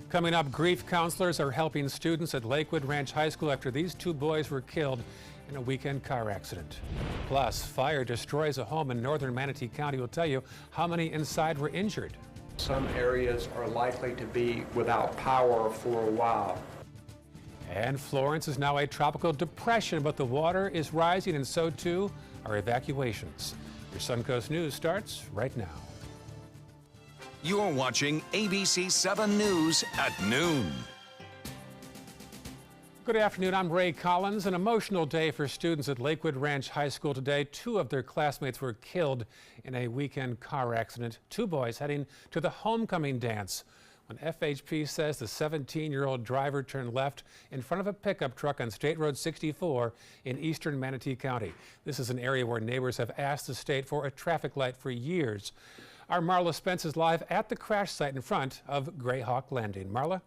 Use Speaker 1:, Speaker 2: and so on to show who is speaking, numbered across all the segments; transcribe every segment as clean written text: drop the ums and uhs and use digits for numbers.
Speaker 1: Coming up, grief counselors are helping students at Lakewood Ranch High School after these two boys were killed in a weekend car accident. Plus, fire destroys a home in northern Manatee County. We'll tell you how many inside were injured.
Speaker 2: Some areas are likely to be without power for a while.
Speaker 1: And Florence is now a tropical depression, but the water is rising and so too are evacuations. Your Suncoast News starts right now.
Speaker 3: You're watching ABC 7 News at noon.
Speaker 1: Good afternoon, I'm Ray Collins. An emotional day for students at Lakewood Ranch High School today. Two of their classmates were killed in a weekend car accident. Two boys heading to the homecoming dance when FHP says the 17-year-old driver turned left in front of a pickup truck on State Road 64 in eastern Manatee County. This is an area where neighbors have asked the state for a traffic light for years. Our Marla Spence is live at the crash site in front of Greyhawk Landing. Marla?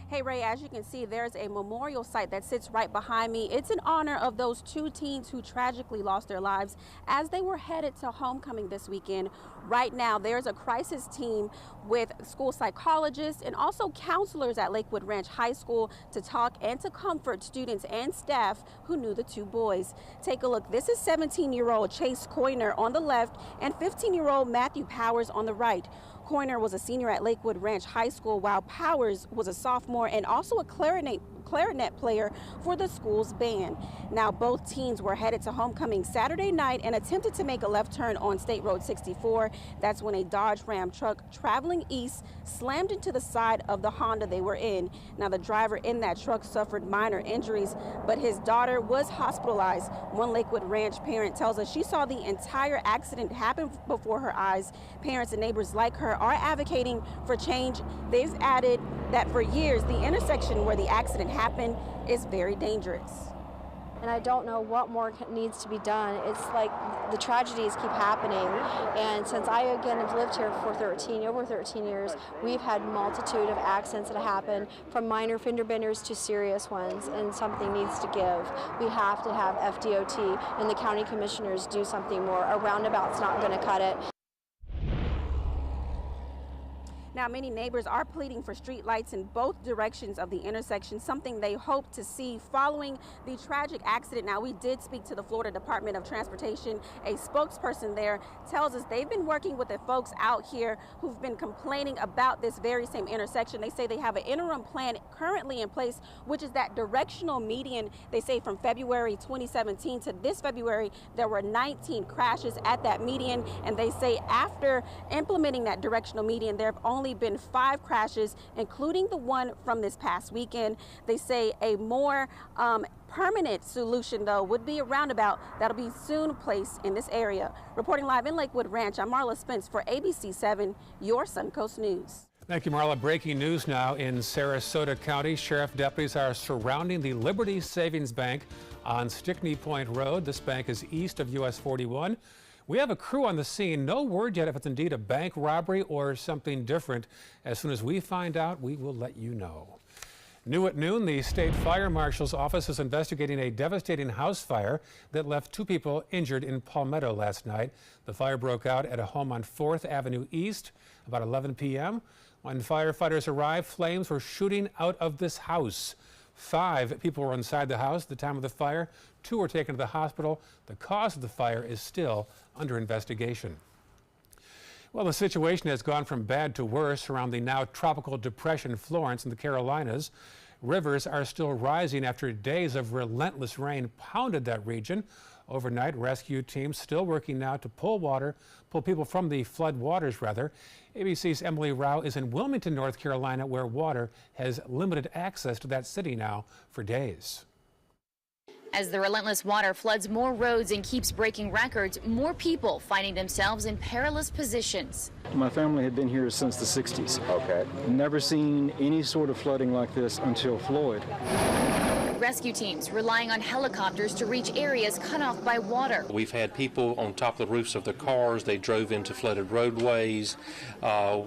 Speaker 4: Hey Ray, as you can see, there's a memorial site that sits right behind me. It's in honor of those two teens who tragically lost their lives as they were headed to homecoming this weekend. Right now, there's a crisis team with school psychologists and also counselors at Lakewood Ranch High School to talk and to comfort students and staff who knew the two boys. Take a look. This is 17-year-old Chase Coyner on the left and 15-year-old Matthew Powers on the right. Coyner was a senior at Lakewood Ranch High School, while Powers was a sophomore and also a clarinet player for the school's band. Now, both teams were headed to homecoming Saturday night and attempted to make a left turn on State Road 64. That's when a Dodge Ram truck traveling east slammed into the side of the Honda they were in. Now, the driver in that truck suffered minor injuries, but his daughter was hospitalized. One Lakewood Ranch parent tells us she saw the entire accident happen before her eyes. Parents and neighbors like her are advocating for change. They've added that for years, the intersection where the accident happened is very dangerous.
Speaker 5: And I don't know what more needs to be done. It's like the tragedies keep happening. And since I, again, have lived here for over 13 years, we've had multitude of accidents that happen, from minor fender benders to serious ones, and something needs to give. We have to have FDOT and the county commissioners do something more. A roundabout's not going to cut it.
Speaker 4: Now, many neighbors are pleading for street lights in both directions of the intersection, something they hope to see following the tragic accident. Now, we did speak to the Florida Department of Transportation. A spokesperson there tells us they've been working with the folks out here who've been complaining about this very same intersection. They say they have an interim plan currently in place, which is that directional median. They say from February 2017 to this February, there were 19 crashes at that median. And they say after implementing that directional median, there have only been 5 crashes, including the one from this past weekend. They say a more permanent solution, though, would be a roundabout that'll be soon placed in this area. Reporting live in Lakewood Ranch, I'm Marla Spence for ABC 7, your Suncoast News.
Speaker 1: Thank you, Marla. Breaking news now in Sarasota County. Sheriff deputies are surrounding the Liberty Savings Bank on Stickney Point Road. This bank is east of US 41. We have a crew on the scene. No word yet if it's indeed a bank robbery or something different. As soon as we find out, we will let you know. New at noon, the state fire marshal's office is investigating a devastating house fire that left 2 people injured in Palmetto last night. The fire broke out at a home on 4th Avenue East about 11 p.m. When firefighters arrived, flames were shooting out of this house. 5 people were inside the house at the time of the fire. 2 were taken to the hospital. The cause of the fire is still under investigation. Well, the situation has gone from bad to worse around the now tropical depression Florence in the Carolinas. Rivers are still rising after days of relentless rain pounded that region. Overnight, rescue teams still working now to pull people from the flood waters, rather. ABC's Emily Rao is in Wilmington, North Carolina, where water has limited access to that city now for days.
Speaker 6: As the relentless water floods more roads and keeps breaking records, more people finding themselves in perilous positions.
Speaker 7: My family had been here since the 60s.
Speaker 8: Okay.
Speaker 7: Never seen any sort of flooding like this until Floyd.
Speaker 6: Rescue teams relying on helicopters to reach areas cut off by water.
Speaker 9: We've had people on top of the roofs of their cars. They drove into flooded roadways.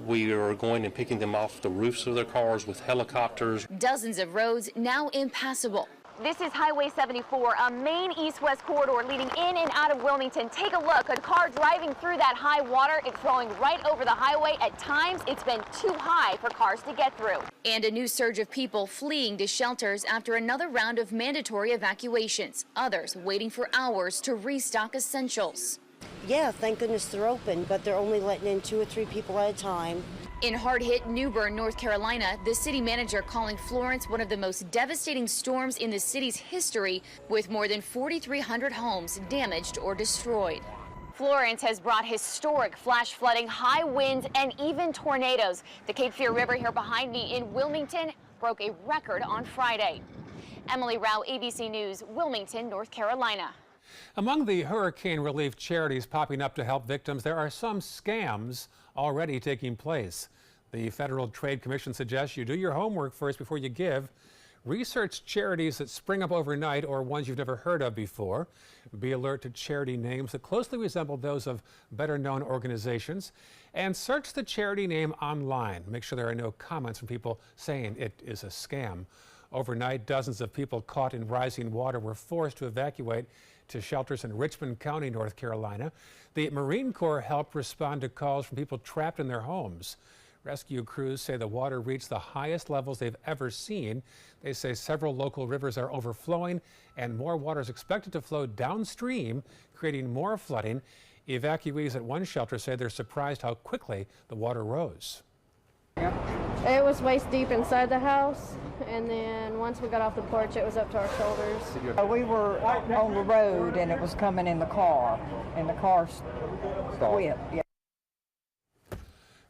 Speaker 9: We are going and picking them off the roofs of their cars with helicopters.
Speaker 6: Dozens of roads now impassable. This is Highway 74, a main east-west corridor leading in and out of Wilmington. Take a look. A car driving through that high water. It's flowing right over the highway. At times, it's been too high for cars to get through. And a new surge of people fleeing to shelters after another round of mandatory evacuations. Others waiting for hours to restock essentials.
Speaker 8: Yeah, thank goodness they're open, but they're only letting in 2 or 3 people at a time.
Speaker 6: In hard-hit New Bern, North Carolina, the city manager calling Florence one of the most devastating storms in the city's history, with more than 4,300 homes damaged or destroyed. Florence has brought historic flash flooding, high winds, and even tornadoes. The Cape Fear River here behind me in Wilmington broke a record on Friday. Emily Rao, ABC News, Wilmington, North Carolina.
Speaker 1: Among the hurricane relief charities popping up to help victims, there are some scams already taking place. The Federal Trade Commission suggests you do your homework first before you give. Research charities that spring up overnight or ones you've never heard of before. Be alert to charity names that closely resemble those of better-known organizations. And search the charity name online. Make sure there are no comments from people saying it is a scam. Overnight, dozens of people caught in rising water were forced to evacuate to shelters in Richmond County, North Carolina. The Marine Corps helped respond to calls from people trapped in their homes. Rescue crews say the water reached the highest levels they've ever seen. They say several local rivers are overflowing and more water is expected to flow downstream, creating more flooding. Evacuees at one shelter say they're surprised how quickly the water rose.
Speaker 5: It was waist deep inside the house, and then once we got off the porch, it was up to our shoulders.
Speaker 10: We were on the road, and it was coming in the car, and the car quit. Yeah.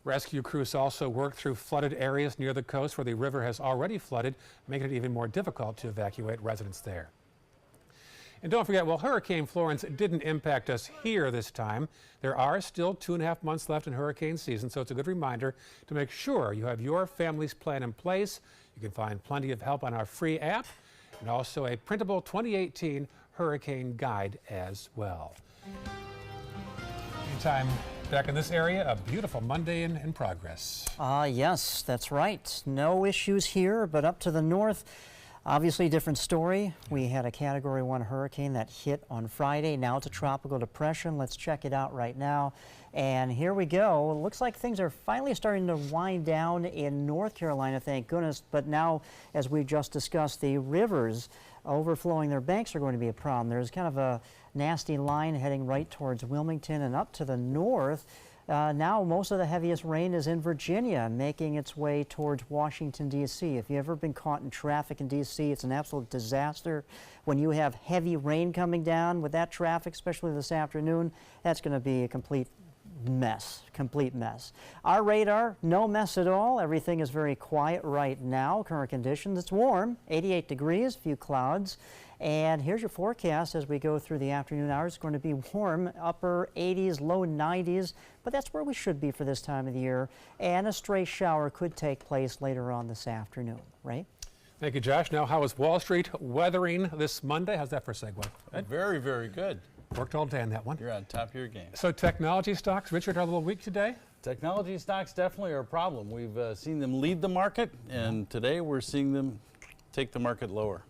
Speaker 1: Rescue crews also worked through flooded areas near the coast where the river has already flooded, making it even more difficult to evacuate residents there. And don't forget, while Hurricane Florence didn't impact us here this time, there are still 2.5 months left in hurricane season, so it's a good reminder to make sure you have your family's plan in place. You can find plenty of help on our free app and also a printable 2018 hurricane guide as well. Meantime, back in this area, a beautiful Monday in progress.
Speaker 11: Yes, that's right. No issues here, but up to the north, obviously different story. We had a Category 1 hurricane that hit on Friday. Now it's a tropical depression. Let's check it out right now. And here we go. It looks like things are finally starting to wind down in North Carolina, thank goodness. But now, as we just discussed, the rivers overflowing their banks are going to be a problem. There's kind of a nasty line heading right towards Wilmington and up to the north. Now most of the heaviest rain is in Virginia, making its way towards Washington, D.C. If you've ever been caught in traffic in D.C., it's an absolute disaster. When you have heavy rain coming down with that traffic, especially this afternoon, that's going to be a complete mess. Our radar, no mess at all. Everything is very quiet right now. Current conditions, it's warm, 88 degrees, few clouds. And here's your forecast as we go through the afternoon hours. It's going to be warm, upper 80s, low 90s, but that's where we should be for this time of the year. And a stray shower could take place later on this afternoon, right?
Speaker 1: Thank you, Josh. Now, how is Wall Street weathering this Monday? How's that for a segue?
Speaker 12: Very, very good.
Speaker 1: Worked all day on that one.
Speaker 12: You're on top of your game.
Speaker 1: So technology stocks, Richard, are a little weak today?
Speaker 12: Technology stocks definitely are a problem. We've seen them lead the market, and today we're seeing them take the market lower.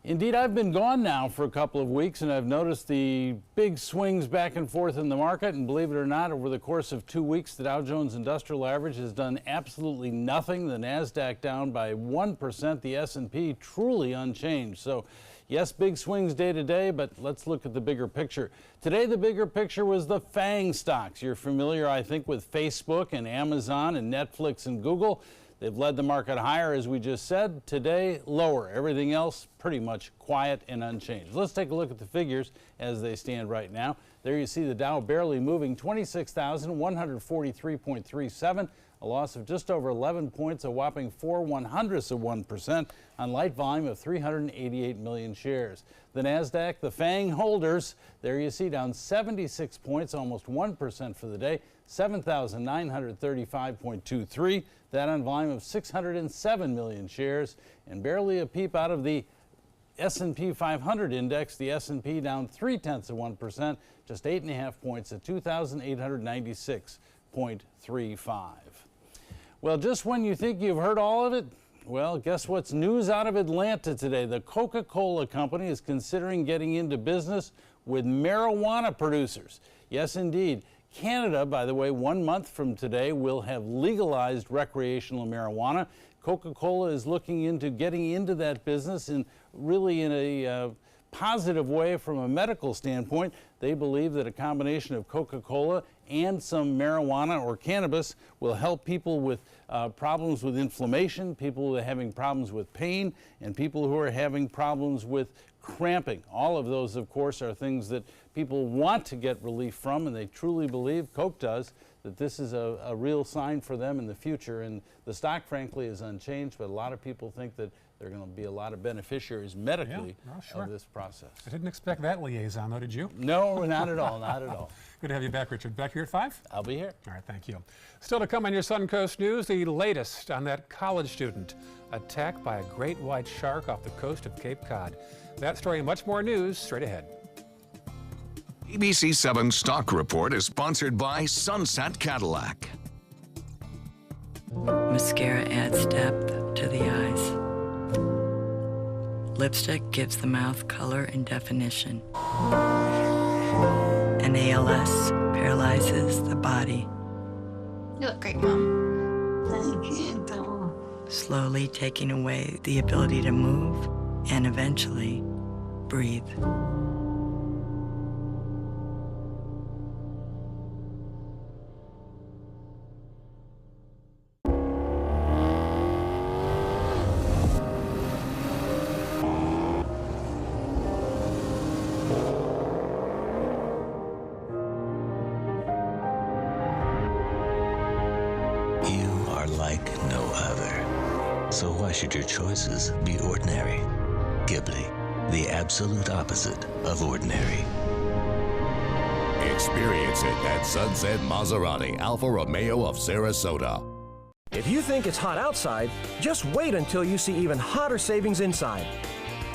Speaker 12: Indeed, I've been gone now for a couple of weeks, and I've noticed the big swings back and forth in the market. And believe it or not, over the course of 2 weeks, the Dow Jones Industrial Average has done absolutely nothing. The NASDAQ down by 1%, the S&P truly unchanged. So, yes, big swings day to day, but let's look at the bigger picture. Today, the bigger picture was the FANG stocks. You're familiar, I think, with Facebook and Amazon and Netflix and Google. They've led the market higher, as we just said. Today, lower. Everything else pretty much quiet and unchanged. Let's take a look at the figures as they stand right now. There you see the Dow barely moving, 26,143.37, a loss of just over 11 points, a whopping 0.04% on light volume of 388 million shares. The NASDAQ, the FANG holders, there you see down 76 points, almost 1% for the day, 7,935.23. That on volume of 607 million shares, and barely a peep out of the S&P 500 index. The S&P down 0.3%, just 8.5 points at 2,896.35. Well, just when you think you've heard all of it, Well, guess what's news out of Atlanta today? The Coca-Cola Company is considering getting into business with marijuana producers. Yes, indeed. Canada, by the way, 1 month from today will have legalized recreational marijuana. Coca-Cola is looking into getting into that business and really in a positive way from a medical standpoint. They believe that a combination of Coca-Cola and some marijuana or cannabis will help people with problems with inflammation, people who are having problems with pain, and people who are having problems with cramping. All of those, of course, are things that people want to get relief from, and they truly believe, Coke does, that this is a real sign for them in the future. And the stock, frankly, is unchanged, but a lot of people think that there are going to be a lot of beneficiaries medically of this process.
Speaker 1: I didn't expect that liaison, though, did you?
Speaker 12: No, not at all, not at all.
Speaker 1: Good to have you back, Richard. Back here at 5?
Speaker 12: I'll be here.
Speaker 1: All right, thank you. Still to come on your Suncoast News, the latest on that college student attacked by a great white shark off the coast of Cape Cod. That story and much more news straight ahead.
Speaker 3: ABC 7 Stock Report is sponsored by Sunset Cadillac.
Speaker 13: Mascara adds depth to the eyes. Lipstick gives the mouth color and definition. And ALS paralyzes the body.
Speaker 14: You look great, Mom. Thank you.
Speaker 13: Slowly taking away the ability to move and eventually breathe.
Speaker 15: Like no other. So why should your choices be ordinary? Ghibli, the absolute opposite of ordinary.
Speaker 16: Experience it at Sunset Maserati Alfa Romeo of Sarasota.
Speaker 17: If you think it's hot outside, just wait until you see even hotter savings inside.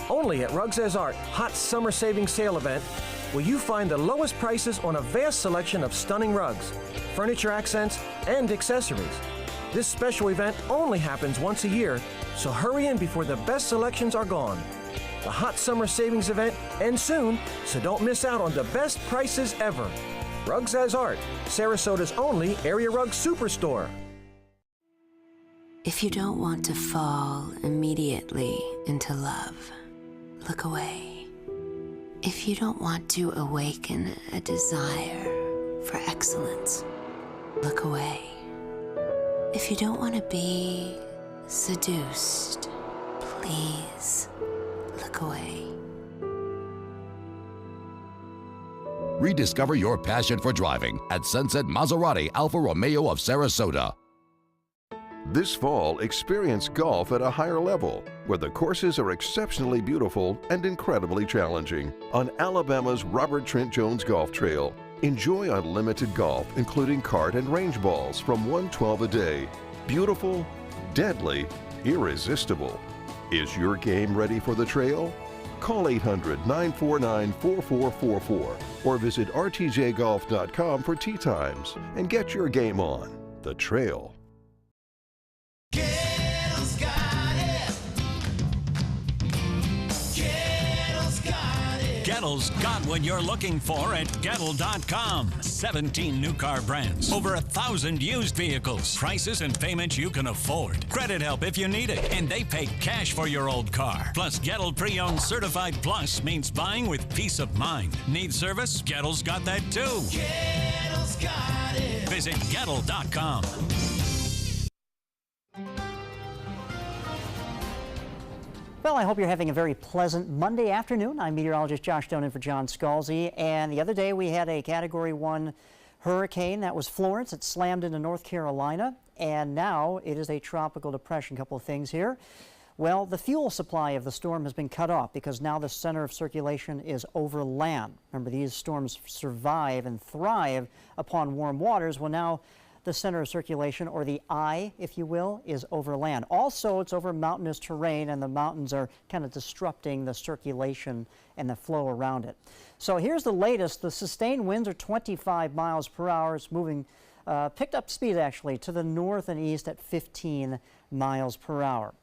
Speaker 17: Only at Rugs As Art Hot Summer Savings Sale event will you find the lowest prices on a vast selection of stunning rugs, furniture accents, and accessories. This special event only happens once a year, so hurry in before the best selections are gone. The Hot Summer Savings event ends soon, so don't miss out on the best prices ever. Rugs As Art, Sarasota's only area rug superstore.
Speaker 18: If you don't want to fall immediately into love, look away. If you don't want to awaken a desire for excellence, look away. If you don't want to be seduced, please look away.
Speaker 16: Rediscover your passion for driving at Sunset Maserati Alfa Romeo of Sarasota.
Speaker 19: This fall, experience golf at a higher level, where the courses are exceptionally beautiful and incredibly challenging on Alabama's Robert Trent Jones Golf Trail. Enjoy unlimited golf, including cart and range balls from $112 a day. Beautiful, deadly, irresistible. Is your game ready for the trail? Call 800-949-4444 or visit rtjgolf.com for tee times and get your game on the trail.
Speaker 20: Gettle's got what you're looking for at Gettle.com. 17 new car brands, over 1,000 used vehicles, prices and payments you can afford. Credit help if you need it, and they pay cash for your old car. Plus, Gettle Pre-Owned Certified Plus means buying with peace of mind. Need service? Gettle's got that too. Gettle's got it. Visit Gettle.com.
Speaker 11: Well, I hope you're having a very pleasant Monday afternoon. I'm meteorologist Josh Stone in for John Scalzi. And the other day we had a Category 1 hurricane. That was Florence. It slammed into North Carolina. And now it is a tropical depression. A couple of things here. Well, the fuel supply of the storm has been cut off because now the center of circulation is over land. Remember, these storms survive and thrive upon warm waters. Well, now the center of circulation, or the eye, if you will, is over land. Also, it's over mountainous terrain, and the mountains are kind of disrupting the circulation and the flow around it. So here's the latest. The sustained winds are 25 miles per hour. It's moving, picked up speed actually, to the north and east at 15 miles per hour.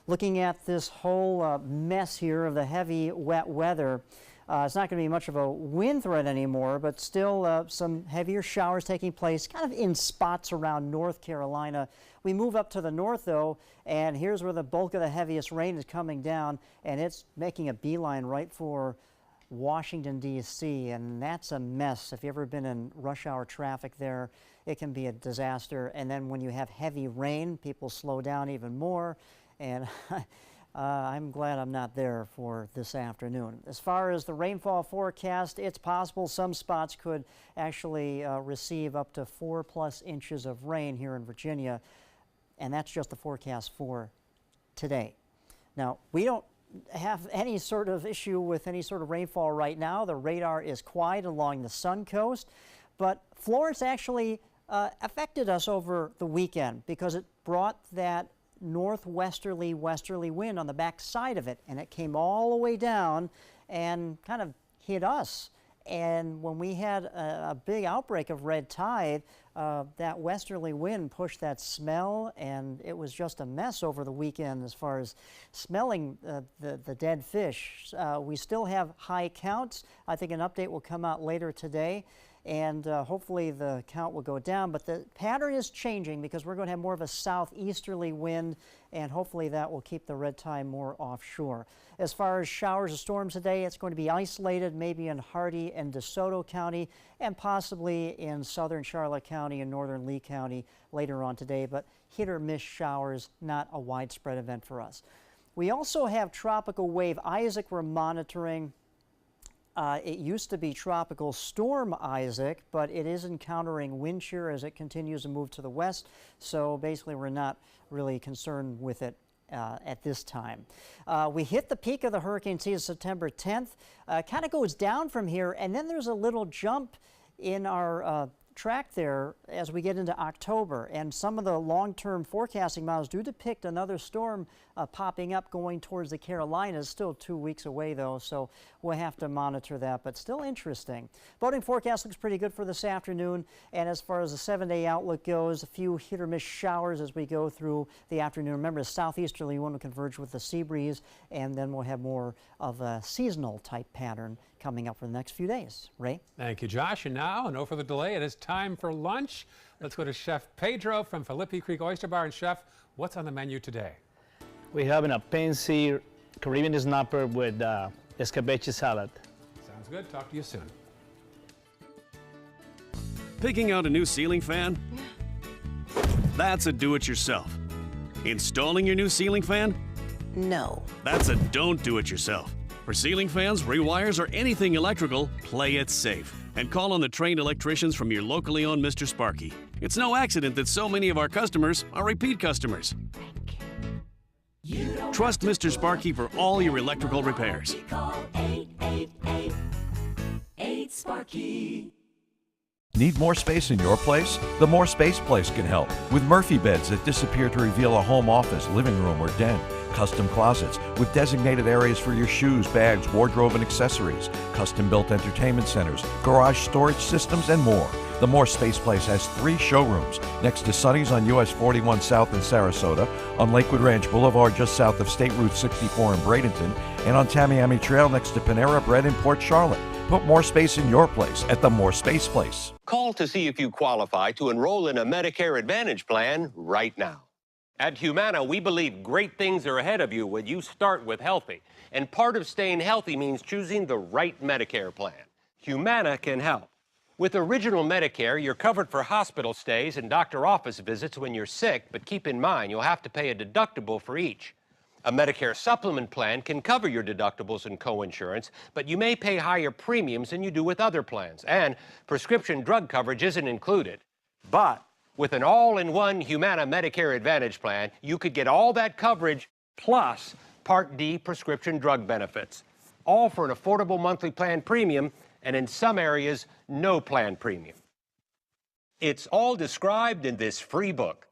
Speaker 11: Looking at this whole mess here of the heavy, wet weather, it's not going to be much of a wind threat anymore, but still some heavier showers taking place kind of in spots around North Carolina. We move up to the north, though, and here's where the bulk of the heaviest rain is coming down, and it's making a beeline right for Washington, D.C., and that's a mess. If you've ever been in rush hour traffic there, it can be a disaster. And then when you have heavy rain, people slow down even more, and I'm glad I'm not there for this afternoon. As far as the rainfall forecast, it's possible some spots could actually receive up to 4+ inches of rain here in Virginia, and that's just the forecast for today. Now, we don't have any sort of issue with any sort of rainfall right now. The radar is quiet along the Sun Coast, but Florence actually affected us over the weekend because it brought that northwesterly westerly wind on the back side of it, and it came all the way down and kind of hit us. And when we had a big outbreak of red tide, that westerly wind pushed that smell, and it was just a mess over the weekend as far as smelling the dead fish. We still have high counts. I think an update will come out later today, and hopefully the count will go down. But the pattern is changing because we're going to have more of a southeasterly wind, and hopefully that will keep the red tide more offshore. As far as showers or storms today, it's going to be isolated maybe in Hardee and DeSoto County and possibly in southern Charlotte County and northern Lee County later on today, but hit or miss showers, not a widespread event for us. We also have tropical wave Isaac we're monitoring. It used to be Tropical Storm Isaac, but it is encountering wind shear as it continues to move to the west, so basically we're not really concerned with it at this time. We hit the peak of the hurricane season September 10th, kind of goes down from here, and then there's a little jump in our track there as we get into October, and some of the long-term forecasting models do depict another storm popping up going towards the Carolinas. Still 2 weeks away though, so we'll have to monitor that, but still interesting. Boating forecast looks pretty good for this afternoon, and as far as the 7-day outlook goes, a few hit or miss showers as we go through the afternoon. Remember, the southeasterly wind will converge with the sea breeze, and then we'll have more of a seasonal type pattern coming up for the next few days. Ray?
Speaker 1: Thank you, Josh. And now, no further delay, it is time for lunch. Let's go to Chef Pedro from Philippi Creek Oyster Bar. And Chef, what's on the menu today?
Speaker 21: We're having a Pansy Caribbean snapper with escabeche salad.
Speaker 1: Sounds good. Talk to you soon.
Speaker 22: Picking out a new ceiling fan? That's a do-it-yourself. Installing your new ceiling fan?
Speaker 18: No.
Speaker 22: That's a don't do-it-yourself. For ceiling fans, rewires, or anything electrical, play it safe. And call on the trained electricians from your locally owned Mr. Sparky. It's no accident that so many of our customers are repeat customers. Trust Mr. Sparky for all your electrical repairs.
Speaker 23: Call 888-8-SPARKY.
Speaker 24: Need more space in your place? The More Space Place can help with Murphy beds that disappear to reveal a home office, living room, or den. Custom closets with designated areas for your shoes, bags, wardrobe, and accessories. Custom-built entertainment centers, garage storage systems, and more. The More Space Place has 3 showrooms next to Sonny's on US 41 South in Sarasota, on Lakewood Ranch Boulevard just south of State Route 64 in Bradenton, and on Tamiami Trail next to Panera Bread in Port Charlotte. Put more space in your place at the More Space Place.
Speaker 25: Call to see if you qualify to enroll in a Medicare Advantage plan right now. At Humana, we believe great things are ahead of you when you start with healthy. And part of staying healthy means choosing the right Medicare plan. Humana can help. With Original Medicare, you're covered for hospital stays and doctor office visits when you're sick, but keep in mind you'll have to pay a deductible for each. A Medicare supplement plan can cover your deductibles and coinsurance, but you may pay higher premiums than you do with other plans, and prescription drug coverage isn't included. But with an all-in-one Humana Medicare Advantage plan, you could get all that coverage plus Part D prescription drug benefits, all for an affordable monthly plan premium, and in some areas, no plan premium. It's all described in this free book.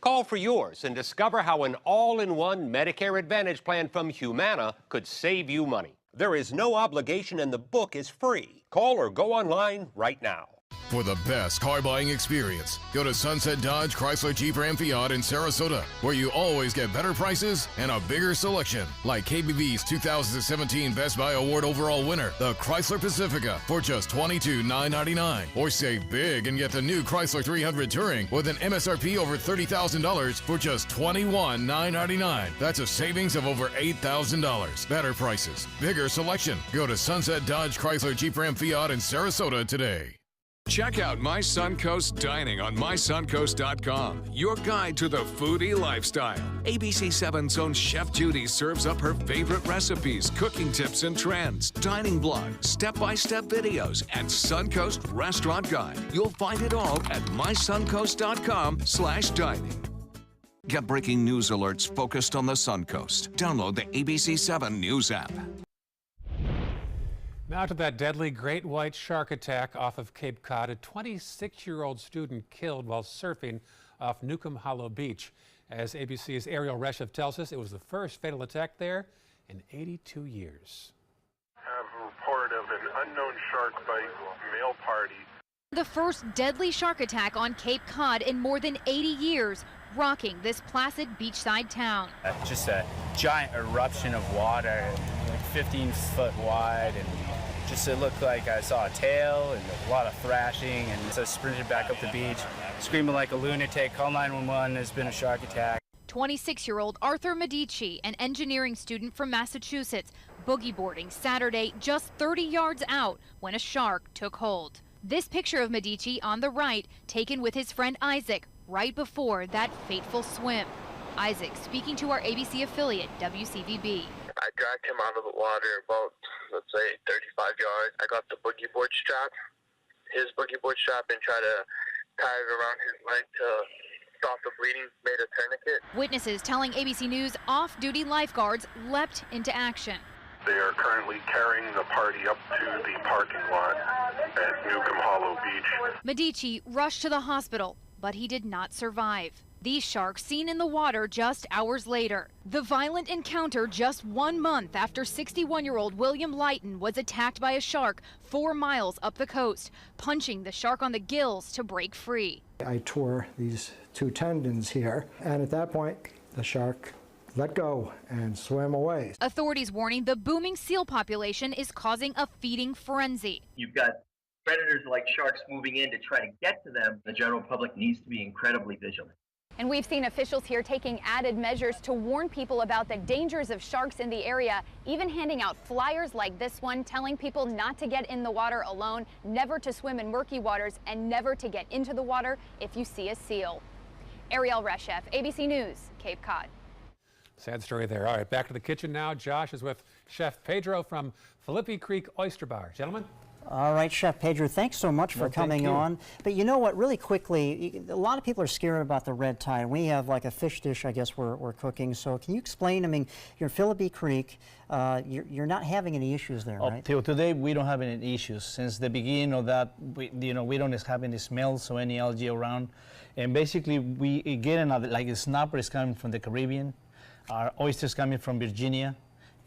Speaker 25: Call for yours and discover how an all-in-one Medicare Advantage plan from Humana could save you money. There is no obligation and the book is free. Call or go online right now.
Speaker 2: For the best car buying experience, go to Sunset Dodge Chrysler Jeep Ram Fiat in Sarasota, where you always get better prices and a bigger selection. Like KBB's 2017 Best Buy Award overall winner, the Chrysler Pacifica, for just $22,999. Or save big and get the new Chrysler 300 Touring with an MSRP over $30,000 for just $21,999. That's a savings of over $8,000. Better prices, bigger selection. Go to Sunset Dodge Chrysler Jeep Ram Fiat in Sarasota today.
Speaker 3: Check out My Suncoast Dining on mysuncoast.com, your guide to the foodie lifestyle. ABC7's own Chef Judy serves up her favorite recipes, cooking tips and trends, dining blogs, step-by-step videos, and Suncoast Restaurant Guide. You'll find it all at mysuncoast.com/dining. Get breaking news alerts focused on the Suncoast. Download the ABC7 News app.
Speaker 1: Now to that deadly great white shark attack off of Cape Cod. A 26-year-old student killed while surfing off Newcomb Hollow Beach. As ABC's Ariel Reshef tells us, it was the first fatal attack there in 82 years.
Speaker 4: Have a report of an unknown shark bite male party.
Speaker 7: The first deadly shark attack on Cape Cod in more than 80 years, rocking this placid beachside town.
Speaker 8: Just a giant eruption of water, like 15 foot wide, and just it looked like I saw a tail and a lot of thrashing, and so I sprinted back up the beach, screaming like a lunatic, call 911, there's been a shark attack.
Speaker 7: 26-year-old Arthur Medici, an engineering student from Massachusetts, boogie boarding Saturday just 30 yards out when a shark took hold. This picture of Medici on the right, taken with his friend Isaac, right before that fateful swim. Isaac speaking to our ABC affiliate, WCVB.
Speaker 9: I dragged him out of the water about, let's say, 35 yards. I got the boogie board strap, his boogie board strap, and tried to tie it around his leg to stop the bleeding, made a tourniquet.
Speaker 7: Witnesses telling ABC News off-duty lifeguards leapt into action.
Speaker 4: They are currently carrying the party up to the parking lot at Newcomb Hollow Beach.
Speaker 7: Medici rushed to the hospital, but he did not survive. These sharks seen in the water just hours later. The violent encounter just 1 month after 61-year-old William Lighton was attacked by a shark 4 miles up the coast, punching the shark on the gills to break free.
Speaker 26: I tore these 2 tendons here, and at that point, the shark let go and swam away.
Speaker 7: Authorities warning the booming seal population is causing a feeding frenzy.
Speaker 27: You've got predators like sharks moving in to try to get to them. The general public needs to be incredibly vigilant.
Speaker 28: And we've seen officials here taking added measures to warn people about the dangers of sharks in the area, even handing out flyers like this one telling people not to get in the water alone, never to swim in murky waters, and never to get into the water if you see a seal. Ariel Reshef, ABC News, Cape Cod.
Speaker 1: Sad story there. All right, back to the kitchen now. Josh is with Chef Pedro from Philippi Creek Oyster Bar. Gentlemen.
Speaker 11: All right, Chef Pedro, thanks so much for coming on. But you know what, really quickly, a lot of people are scared about the red tide. We have like a fish dish, I guess, we're cooking. So can you explain, I mean, you're in Philippi Creek, you're not having any issues there, right?
Speaker 8: Till today, we don't have any issues. Since the beginning of that, we don't have any smells or any algae around. And basically, we get another, like a snapper is coming from the Caribbean, our oysters coming from Virginia,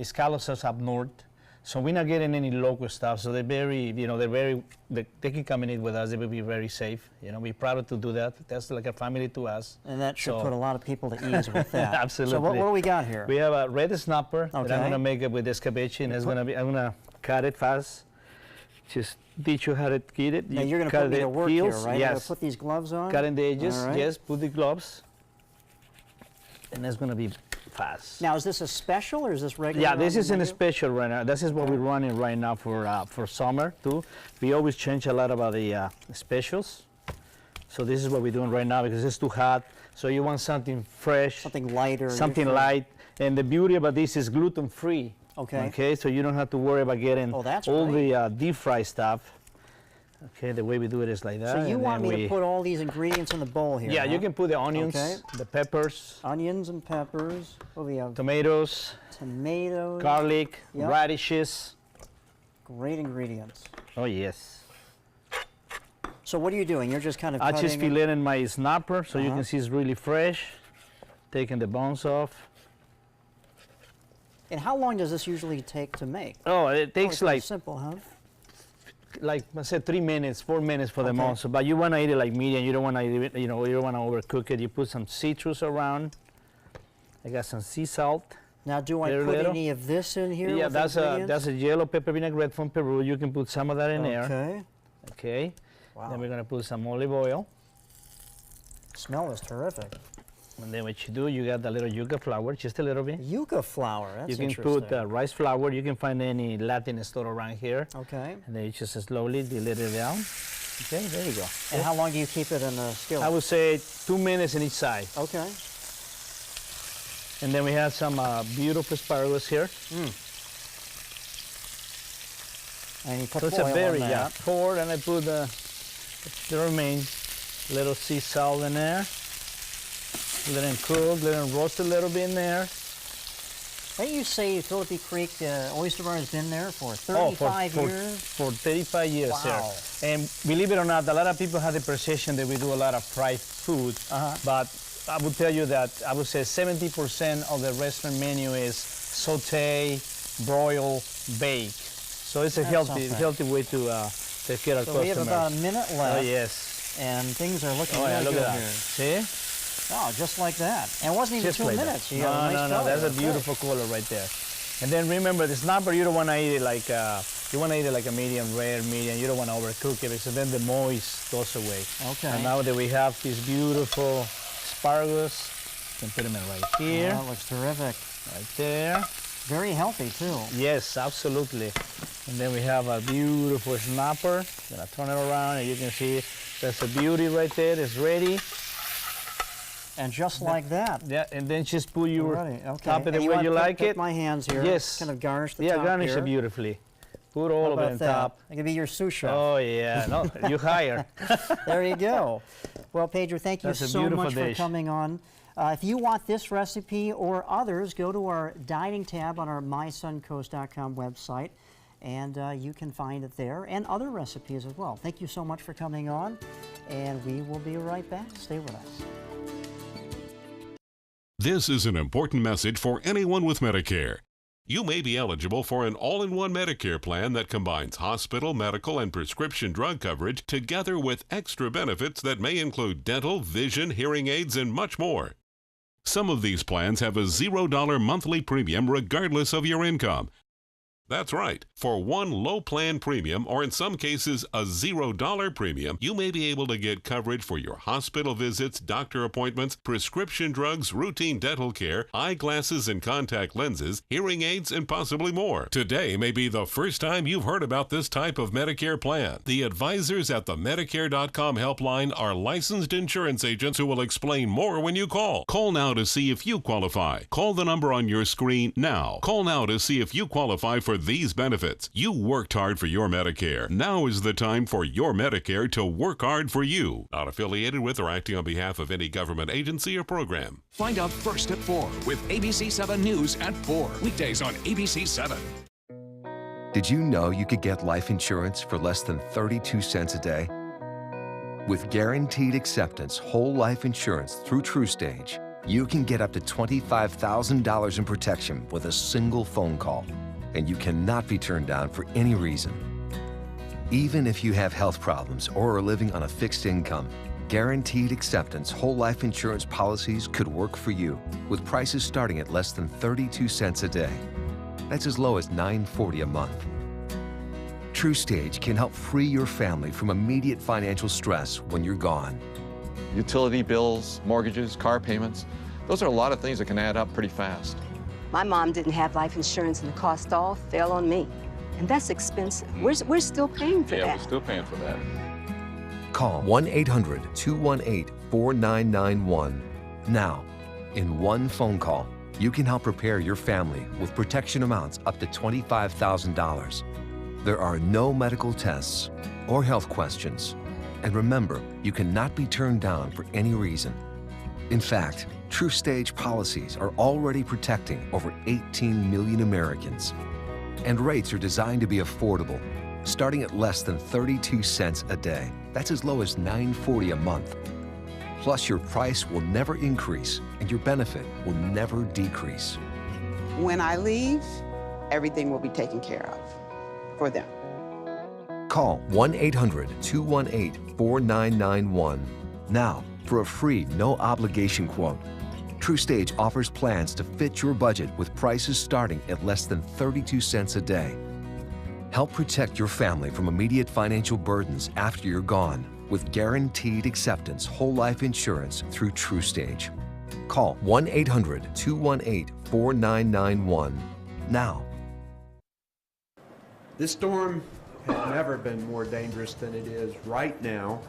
Speaker 8: scallops are up north. So we're not getting any local stuff, so they're very, they can come and eat with us, they will be very safe. We're proud to do that. That's like a family to us.
Speaker 11: And that should put a lot of people to ease with that.
Speaker 8: Absolutely.
Speaker 11: So what do we got here?
Speaker 8: We have a red snapper that I'm gonna make it with escabeche, and I'm gonna cut it fast. Just teach you how to get it.
Speaker 11: Now you're gonna put me to work here, right?
Speaker 8: Yes.
Speaker 11: You're gonna put these gloves on?
Speaker 8: Cutting the edges,
Speaker 11: right.
Speaker 8: Yes, put the gloves. And that's gonna be fast.
Speaker 11: Now, is this a special or is this regular?
Speaker 8: Yeah, this is in a special right now. This is what we're running right now for summer too. We always change a lot about the specials. So this is what we're doing right now because it's too hot. So you want something fresh,
Speaker 11: something lighter,
Speaker 8: something light. And the beauty about this is gluten-free.
Speaker 11: Okay.
Speaker 8: Okay, so you don't have to worry about getting all the deep fry stuff. Okay, the way we do it is like that.
Speaker 11: So you want me to put all these ingredients in the bowl here?
Speaker 8: Yeah,
Speaker 11: huh?
Speaker 8: You can put the onions, the peppers.
Speaker 11: Onions and peppers. What do we have?
Speaker 8: Tomatoes.
Speaker 11: Tomatoes.
Speaker 8: Garlic, radishes.
Speaker 11: Great ingredients.
Speaker 8: Oh, yes.
Speaker 11: So what are you doing? You're just kind of
Speaker 8: I just filleting my snapper so you can see it's really fresh. Taking the bones off.
Speaker 11: And how long does this usually take to make?
Speaker 8: Oh, it takes like
Speaker 11: simple, huh?
Speaker 8: like I said, 3 minutes, 4 minutes for the most. But you want to eat it like medium. You don't want to eat it, you know, you don't want to overcook it. You put some citrus around. I got some sea salt.
Speaker 11: Now, do I put any of this in here?
Speaker 8: Yeah,
Speaker 11: with
Speaker 8: that's a yellow pepper vinaigrette from Peru. You can put some of that in there.
Speaker 11: Okay.
Speaker 8: Okay.
Speaker 11: Wow.
Speaker 8: Then we're gonna put some olive oil.
Speaker 11: Smell is terrific.
Speaker 8: And then what you do, you got the little yuca flour, just a little bit.
Speaker 11: Yuca flour, that's
Speaker 8: interesting. You can put rice flour. You can find any Latin store around here.
Speaker 11: Okay.
Speaker 8: And then you just slowly dilute it down. Okay, there you go.
Speaker 11: And how long do you keep it in the skillet?
Speaker 8: I would say 2 minutes in each side.
Speaker 11: Okay.
Speaker 8: And then we have some beautiful asparagus here.
Speaker 11: And you put
Speaker 8: so
Speaker 11: oil on that.
Speaker 8: Pour, and I put the remaining little sea salt in there. Let them cook, let them roast a little bit in there.
Speaker 11: Didn't you say Philippi Creek Oyster Bar has been there for 35 years?
Speaker 8: For 35 years,
Speaker 11: wow.
Speaker 8: sir. And believe it or not, a lot of people have the perception that we do a lot of fried food, but I would tell you that I would say 70% of the restaurant menu is saute, broil, bake. So it's a healthy way to take care of customers.
Speaker 11: So we have about a minute left.
Speaker 8: Oh, yes.
Speaker 11: And things are looking really
Speaker 8: look
Speaker 11: good
Speaker 8: at that.
Speaker 11: here.
Speaker 8: See?
Speaker 11: Oh, just like that. And it wasn't even
Speaker 8: Just
Speaker 11: 2
Speaker 8: like
Speaker 11: minutes.
Speaker 8: That.
Speaker 11: You got a nice color.
Speaker 8: That's a beautiful color right there. And then remember, the snapper, you don't want to eat it like you want to eat it like a medium rare, medium. You don't want to overcook it, because then the moist goes away.
Speaker 11: Okay.
Speaker 8: And now that we have these beautiful asparagus, you can put them in right here.
Speaker 11: Oh, that looks terrific.
Speaker 8: Right there.
Speaker 11: Very healthy too.
Speaker 8: Yes, absolutely. And then we have a beautiful snapper. I'm gonna turn it around, and you can see that's a beauty right there. It's ready.
Speaker 11: And just like that.
Speaker 8: Yeah, and then just put your top it the
Speaker 11: and
Speaker 8: way you like it.
Speaker 11: My hands here.
Speaker 8: Yes.
Speaker 11: Kind of garnish the top
Speaker 8: Yeah, garnish
Speaker 11: here.
Speaker 8: it beautifully. Put all of it on top.
Speaker 11: It could be your sous chef.
Speaker 8: Oh yeah, no, you hire.
Speaker 11: There you go. Well, Pedro, thank you so much for coming on. If you want this recipe or others, go to our dining tab on our mysuncoast.com website, and you can find it there, and other recipes as well. Thank you so much for coming on, and we will be right back. Stay with us.
Speaker 5: This is an important message for anyone with Medicare. You may be eligible for an all-in-one Medicare plan that combines hospital, medical, and prescription drug coverage together with extra benefits that may include dental, vision, hearing aids, and much more. Some of these plans have a $0 monthly premium regardless of your income. That's right. For one low plan premium, or in some cases a $0 premium, you may be able to get coverage for your hospital visits, doctor appointments, prescription drugs, routine dental care, eyeglasses and contact lenses, hearing aids, and possibly more. Today may be the first time you've heard about this type of Medicare plan. The advisors at the Medicare.com helpline are licensed insurance agents who will explain more when you call. Call now to see if you qualify. Call the number on your screen now. Call now to see if you qualify for these benefits. You worked hard for your Medicare. Now is the time for your Medicare to work hard for you. Not affiliated with or acting on behalf of any government agency or program.
Speaker 3: Find out first at 4 with ABC 7 News at 4. Weekdays on ABC 7.
Speaker 6: Did you know you could get life insurance for less than 32 cents a day? With Guaranteed Acceptance whole life insurance through TruStage, you can get up to $25,000 in protection with a single phone call. And you cannot be turned down for any reason. Even if you have health problems or are living on a fixed income, Guaranteed Acceptance whole life insurance policies could work for you, with prices starting at less than 32 cents a day. That's as low as $9.40 a month. TruStage can help free your family from immediate financial stress when you're gone.
Speaker 10: Utility bills, mortgages, car payments, those are a lot of things that can add up pretty fast.
Speaker 12: My mom didn't have life insurance, and the cost all fell on me. And that's expensive. We're still paying for that.
Speaker 10: Yeah, we're still paying for that.
Speaker 6: Call 1-800-218-4991. Now, in one phone call, you can help prepare your family with protection amounts up to $25,000. There are no medical tests or health questions. And remember, you cannot be turned down for any reason. In fact, TruStage policies are already protecting over 18 million Americans. And rates are designed to be affordable, starting at less than 32 cents a day. That's as low as $9.40 a month. Plus, your price will never increase and your benefit will never decrease.
Speaker 13: When I leave, everything will be taken care of for them.
Speaker 6: Call 1-800-218-4991 now for a free, no-obligation quote. TruStage offers plans to fit your budget with prices starting at less than 32 cents a day. Help protect your family from immediate financial burdens after you're gone with guaranteed acceptance whole life insurance through TruStage. Call 1-800-218-4991 now.
Speaker 13: This storm has never been more dangerous than it is right now.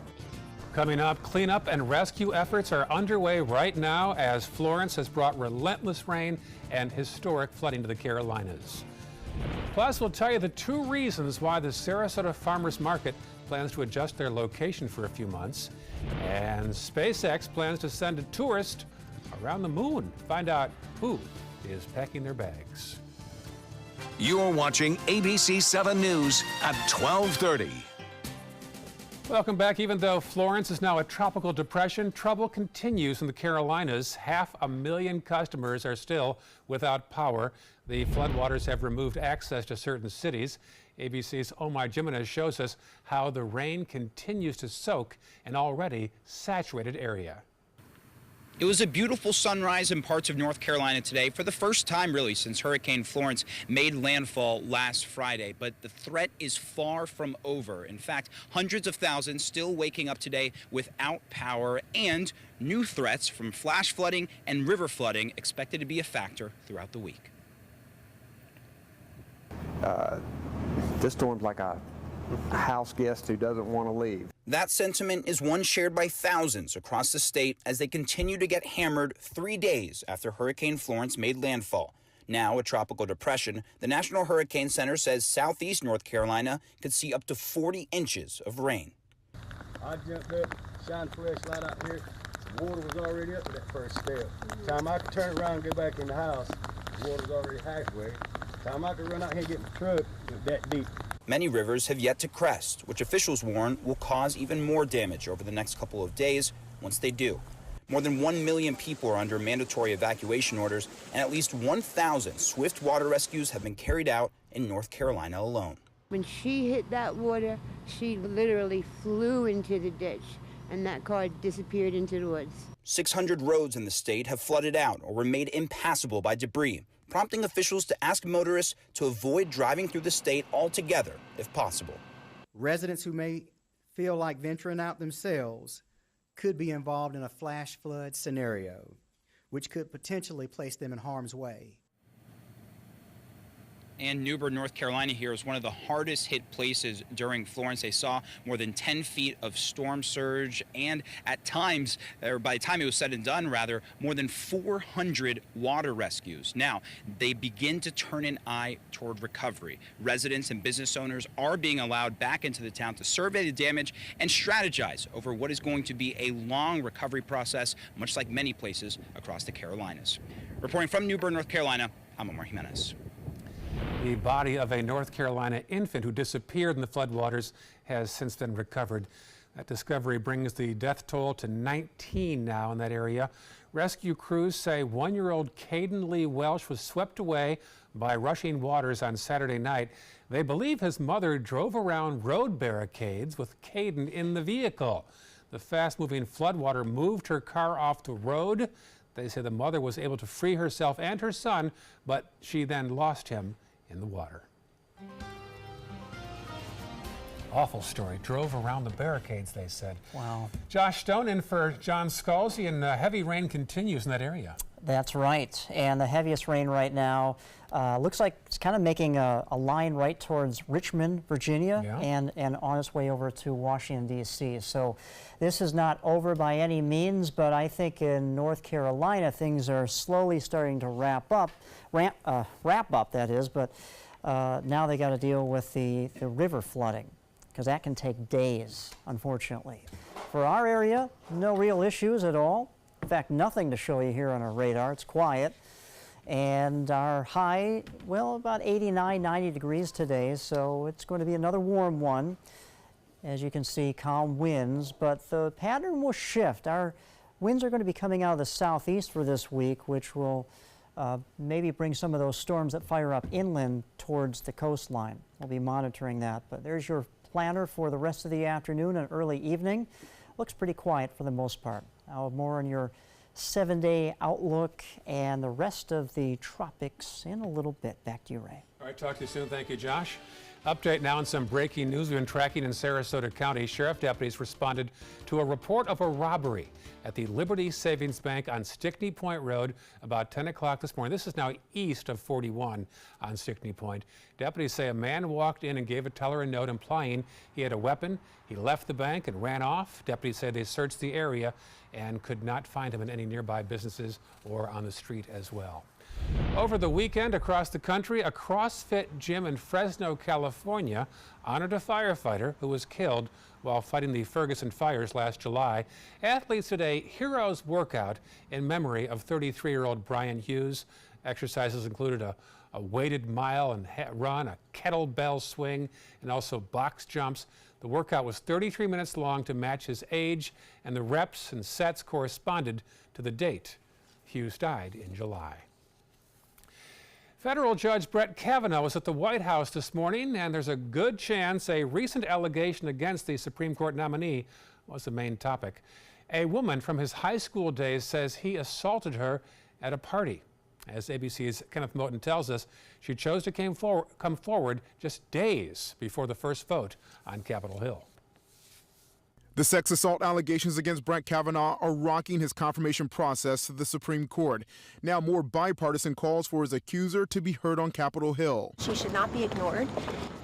Speaker 1: Coming up, cleanup and rescue efforts are underway right now as Florence has brought relentless rain and historic flooding to the Carolinas. Plus, we'll tell you the 2 reasons why the Sarasota Farmers Market plans to adjust their location for a few months. And SpaceX plans to send a tourist around the moon. Find out who is packing their bags.
Speaker 3: You're watching ABC 7 News at 12:30.
Speaker 1: Welcome back. Even though Florence is now a tropical depression, trouble continues in the Carolinas. 500,000 customers are still without power. The floodwaters have removed access to certain cities. ABC's Omar Jimenez shows us how the rain continues to soak an already saturated area.
Speaker 14: It was a beautiful sunrise in parts of North Carolina today for the first time really since Hurricane Florence made landfall last Friday. But the threat is far from over. In fact, hundreds of thousands still waking up today without power, and new threats from flash flooding and river flooding expected to be a factor throughout the week.
Speaker 13: This storm's like a house guest who doesn't want to leave.
Speaker 14: That sentiment is one shared by thousands across the state as they continue to get hammered 3 days after Hurricane Florence made landfall. Now a tropical depression, the National Hurricane Center says southeast North Carolina could see up to 40 inches of rain.
Speaker 15: I jumped up, shined flashlight out here. The water was already up to that first step. Time I could turn around and go back in the house, the water was already halfway. Time I could run out here and get my truck, it was that deep.
Speaker 14: Many rivers have yet to crest, which officials warn will cause even more damage over the next couple of days once they do. More than 1 million people are under mandatory evacuation orders, and at least 1,000 swift water rescues have been carried out in North Carolina alone.
Speaker 16: When she hit that water, she literally flew into the ditch, and that car disappeared into the woods.
Speaker 14: 600 roads in the state have flooded out or were made impassable by debris, prompting officials to ask motorists to avoid driving through the state altogether if possible.
Speaker 17: Residents who may feel like venturing out themselves could be involved in a flash flood scenario, which could potentially place them in harm's way.
Speaker 14: And New Bern, North Carolina here is one of the hardest hit places during Florence. They saw more than 10 feet of storm surge and at times, or by the time it was said and done rather, more than 400 water rescues. Now, they begin to turn an eye toward recovery. Residents and business owners are being allowed back into the town to survey the damage and strategize over what is going to be a long recovery process, much like many places across the Carolinas. Reporting from New Bern, North Carolina, I'm Omar Jimenez.
Speaker 1: The body of a North Carolina infant who disappeared in the floodwaters has since been recovered. That discovery brings the death toll to 19 now in that area. Rescue crews say 1-year-old Caden Lee Welsh was swept away by rushing waters on Saturday night. They believe his mother drove around road barricades with Caden in the vehicle. The fast-moving floodwater moved her car off the road. They say the mother was able to free herself and her son, but she then lost him in the water. Awful story. Drove around the barricades, they said.
Speaker 11: Wow.
Speaker 1: Josh Stone in for John Scalzi, and heavy rain continues in that area.
Speaker 11: That's right. And the heaviest rain right now looks like it's kind of making a line right towards Richmond, Virginia, and on its way over to Washington, D.C. So this is not over by any means, but I think in North Carolina things are slowly starting to wrap up, that is, but now they got to deal with the river flooding, because that can take days, unfortunately. For our area, no real issues at all. In fact, nothing to show you here on our radar. It's quiet. And our high, well, about 89, 90 degrees today, so it's going to be another warm one. As you can see, calm winds, but the pattern will shift. Our winds are going to be coming out of the southeast for this week, which will maybe bring some of those storms that fire up inland towards the coastline. We'll be monitoring that, but there's your planner for the rest of the afternoon and early evening. Looks pretty quiet for the most part. Now more on your 7-day outlook and the rest of the tropics in a little bit. Back to you, Ray.
Speaker 1: All right, talk to you soon. Thank you, Josh. Update now on some breaking news we've been tracking in Sarasota County. Sheriff deputies responded to a report of a robbery at the Liberty Savings Bank on Stickney Point Road about 10 o'clock this morning. This is now east of 41 on Stickney Point. Deputies say a man walked in and gave a teller a note implying he had a weapon. He left the bank and ran off. Deputies say they searched the area and could not find him in any nearby businesses or on the street as well. Over the weekend across the country, a CrossFit gym in Fresno, California honored a firefighter who was killed while fighting the Ferguson fires last July. Athletes did a heroes workout in memory of 33-year-old Brian Hughes. Exercises included a weighted mile and run, a kettlebell swing, and also box jumps. The workout was 33 minutes long to match his age, and the reps and sets corresponded to the date. Hughes died in July. Federal Judge Brett Kavanaugh was at the White House this morning, and there's a good chance a recent allegation against the Supreme Court nominee was the main topic. A woman from his high school days says he assaulted her at a party. As ABC's Kenneth Moten tells us, she chose to come forward just days before the first vote on Capitol Hill.
Speaker 18: The sex assault allegations against Brett Kavanaugh are rocking his confirmation process to the Supreme Court. Now more bipartisan calls for his accuser to be heard on Capitol Hill.
Speaker 19: She should not be ignored.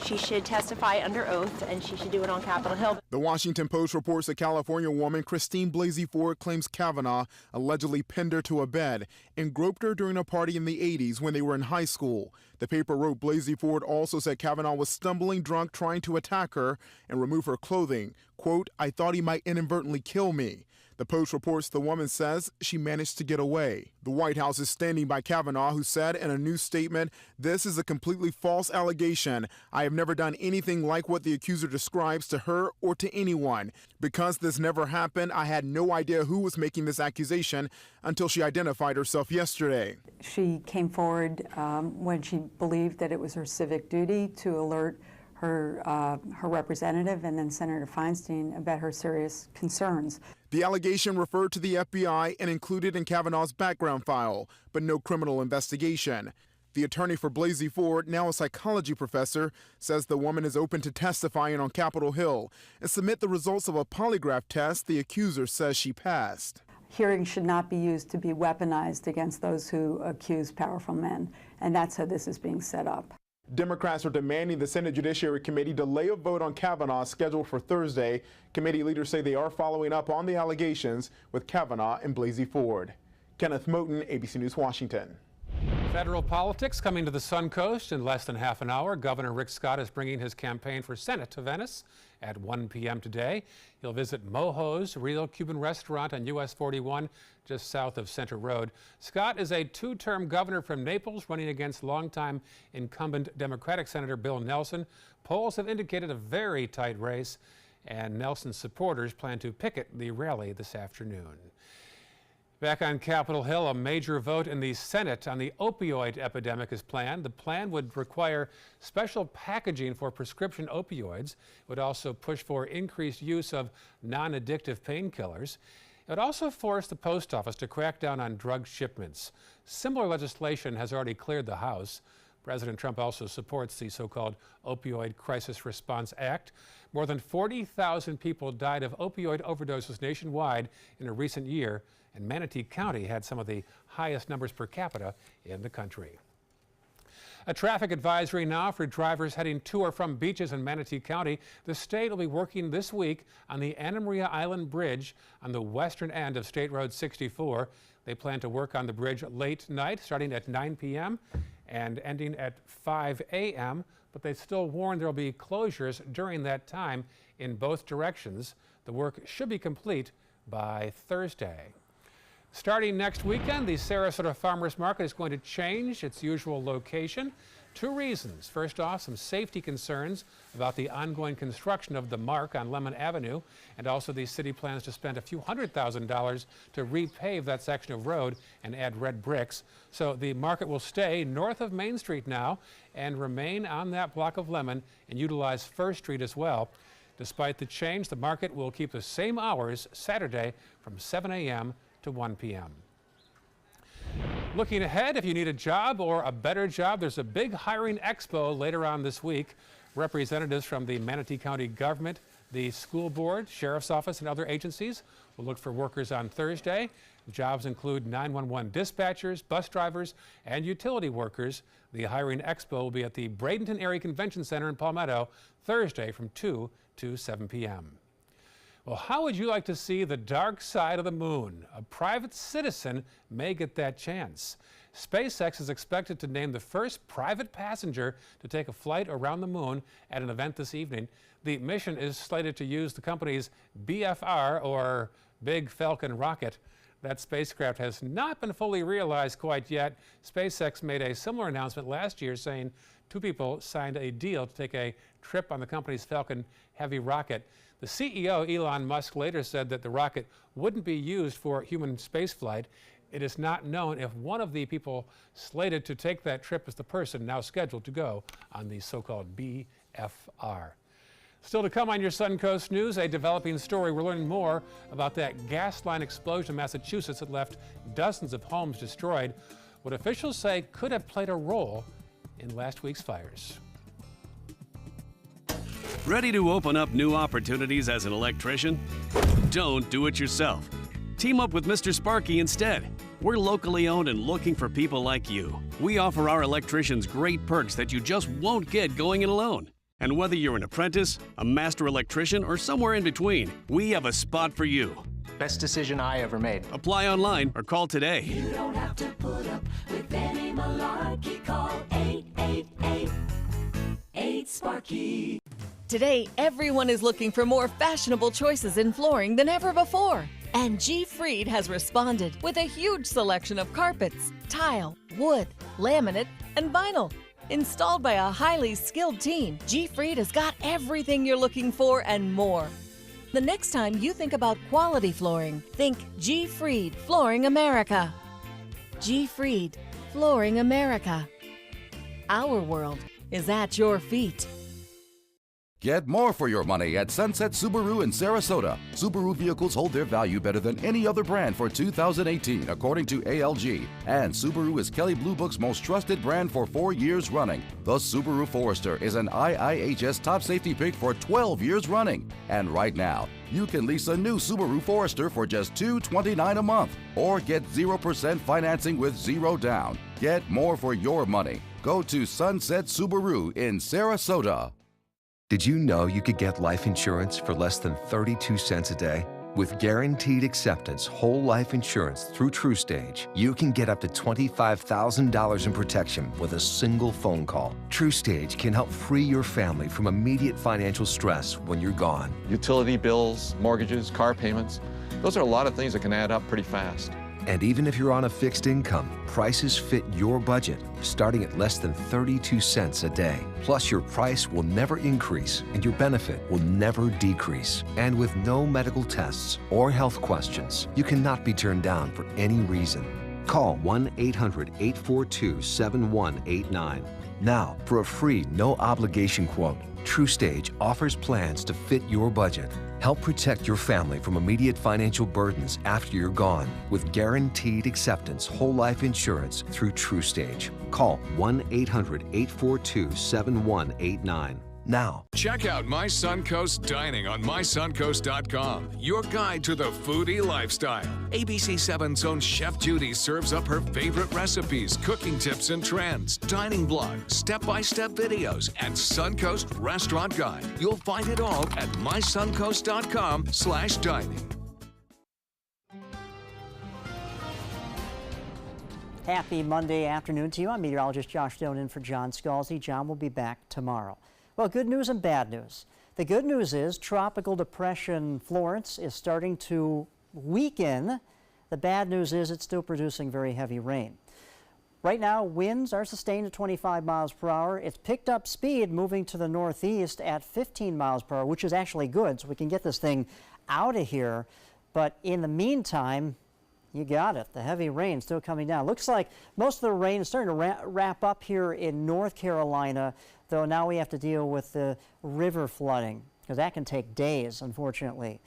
Speaker 19: She should testify under oath, and she should do it on Capitol Hill.
Speaker 18: The Washington Post reports a California woman, Christine Blasey Ford, claims Kavanaugh allegedly pinned her to a bed and groped her during a party in the 80s when they were in high school. The paper wrote Blasey Ford also said Kavanaugh was stumbling drunk trying to attack her and remove her clothing. Quote, "I thought he might inadvertently kill me." The Post reports the woman says she managed to get away. The White House is standing by Kavanaugh, who said in a new statement, "This is a completely false allegation. I have never done anything like what the accuser describes to her or to anyone. Because this never happened, I had no idea who was making this accusation until she identified herself yesterday."
Speaker 20: She came forward when she believed that it was her civic duty to alert her representative and then Senator Feinstein about her serious concerns.
Speaker 18: The allegation referred to the FBI and included in Kavanaugh's background file, but no criminal investigation. The attorney for Blasey Ford, now a psychology professor, says the woman is open to testifying on Capitol Hill and submit the results of a polygraph test the accuser says she passed.
Speaker 20: Hearings should not be used to be weaponized against those who accuse powerful men, and that's how this is being set up.
Speaker 18: Democrats are demanding the Senate Judiciary Committee delay a vote on Kavanaugh scheduled for Thursday. Committee leaders say they are following up on the allegations with Kavanaugh and Blasey Ford. Kenneth Moten, ABC News, Washington.
Speaker 1: Federal politics coming to the Suncoast in less than half an hour. Governor Rick Scott is bringing his campaign for Senate to Venice at 1 p.m. today. He'll visit Mojo's Real Cuban Restaurant on US 41, just south of Center Road. Scott is a two-term governor from Naples, running against longtime incumbent Democratic Senator Bill Nelson. Polls have indicated a very tight race, and Nelson's supporters plan to picket the rally this afternoon. Back on Capitol Hill, a major vote in the Senate on the opioid epidemic is planned. The plan would require special packaging for prescription opioids. It would also push for increased use of non-addictive painkillers. It would also force the post office to crack down on drug shipments. Similar legislation has already cleared the House. President Trump also supports the so-called Opioid Crisis Response Act. More than 40,000 people died of opioid overdoses nationwide in a recent year, and Manatee County had some of the highest numbers per capita in the country. A traffic advisory now for drivers heading to or from beaches in Manatee County. The state will be working this week on the Anna Maria Island Bridge on the western end of State Road 64. They plan to work on the bridge late night, starting at 9 p.m. and ending at 5 a.m., but they still warn there will be closures during that time in both directions. The work should be complete by Thursday. Starting next weekend, the Sarasota Farmers Market is going to change its usual location Two reasons. First off, some safety concerns about the ongoing construction of the Mark on Lemon Avenue, and also the city plans to spend a few $100,000 to repave that section of road and add red bricks. So the market will stay north of Main Street now and remain on that block of Lemon and utilize First Street as well. Despite the change, the market will keep the same hours Saturday from 7 a.m. to 1 p.m. Looking ahead, if you need a job or a better job, there's a big hiring expo later on this week. Representatives from the Manatee County government, the school board, sheriff's office, and other agencies will look for workers on Thursday. Jobs include 911 dispatchers, bus drivers, and utility workers. The hiring expo will be at the Bradenton Area Convention Center in Palmetto Thursday from 2 to 7 p.m. Well, how would you like to see the dark side of the moon? A private citizen may get that chance. SpaceX is expected to name the first private passenger to take a flight around the moon at an event this evening. The mission is slated to use the company's BFR, or Big Falcon rocket. That spacecraft has not been fully realized quite yet. SpaceX made a similar announcement last year saying two people signed a deal to take a trip on the company's Falcon Heavy rocket. The CEO, Elon Musk, later said that the rocket wouldn't be used for human spaceflight. It is not known if one of the people slated to take that trip is the person now scheduled to go on the so-called BFR. Still to come on your Suncoast News, a developing story. We're learning more about that gas line explosion in Massachusetts that left dozens of homes destroyed. What officials say could have played a role in last week's fires.
Speaker 2: Ready to open up new opportunities as an electrician? Don't do it yourself. Team up with Mr. Sparky instead. We're locally owned and looking for people like you. We offer our electricians great perks that you just won't get going it alone. And whether you're an apprentice, a master electrician, or somewhere in between, we have a spot for you.
Speaker 4: Best decision I ever made.
Speaker 2: Apply online or call today.
Speaker 9: You don't have to put up with any malarkey. Call 888-8-SPARKY.
Speaker 21: Today, everyone is looking for more fashionable choices in flooring than ever before. And G. Fried has responded with a huge selection of carpets, tile, wood, laminate, and vinyl. Installed by a highly skilled team, G. Fried has got everything you're looking for and more. The next time you think about quality flooring, think G. Fried Flooring America. G. Fried Flooring America. Our world is at your feet.
Speaker 22: Get more for your money at Sunset Subaru in Sarasota. Subaru vehicles hold their value better than any other brand for 2018, according to ALG. And Subaru is Kelley Blue Book's most trusted brand for 4 years running. The Subaru Forester is an IIHS top safety pick for 12 years running. And right now, you can lease a new Subaru Forester for just $229 a month, or get 0% financing with zero down. Get more for your money. Go to Sunset Subaru in Sarasota.
Speaker 6: Did you know you could get life insurance for less than 32 cents a day? With guaranteed acceptance whole life insurance through TruStage, you can get up to $25,000 in protection with a single phone call. TruStage can help free your family from immediate financial stress when you're gone.
Speaker 10: Utility bills, mortgages, car payments, those are a lot of things that can add up pretty fast.
Speaker 6: And even if you're on a fixed income, prices fit your budget, starting at less than 32 cents a day. Plus, your price will never increase and your benefit will never decrease. And with no medical tests or health questions, you cannot be turned down for any reason. Call 1-800-842-7189. Now, for a free, no-obligation quote, TruStage offers plans to fit your budget. Help protect your family from immediate financial burdens after you're gone with guaranteed acceptance whole life insurance through TruStage. Call 1-800-842-7189. Now.
Speaker 3: Check out My Suncoast Dining on mysuncoast.com, your guide to the foodie lifestyle. ABC 7's own Chef Judy serves up her favorite recipes, cooking tips and trends, dining blog, step-by-step videos, and Suncoast restaurant guide. You'll find it all at mysuncoast.com/dining.
Speaker 11: Happy Monday afternoon to you. I'm meteorologist Josh Stone in for John Scalzi. John will be back tomorrow. Well, good news and bad news. The good news is Tropical Depression Florence is starting to weaken. The bad news is it's still producing very heavy rain. Right now, winds are sustained at 25 miles per hour. It's picked up speed moving to the northeast at 15 miles per hour, which is actually good, so we can get this thing out of here. But in the meantime, you got it. The heavy rain still coming down. Looks like most of the rain is starting to wrap up here in North Carolina, though now we have to deal with the river flooding, because that can take days, unfortunately.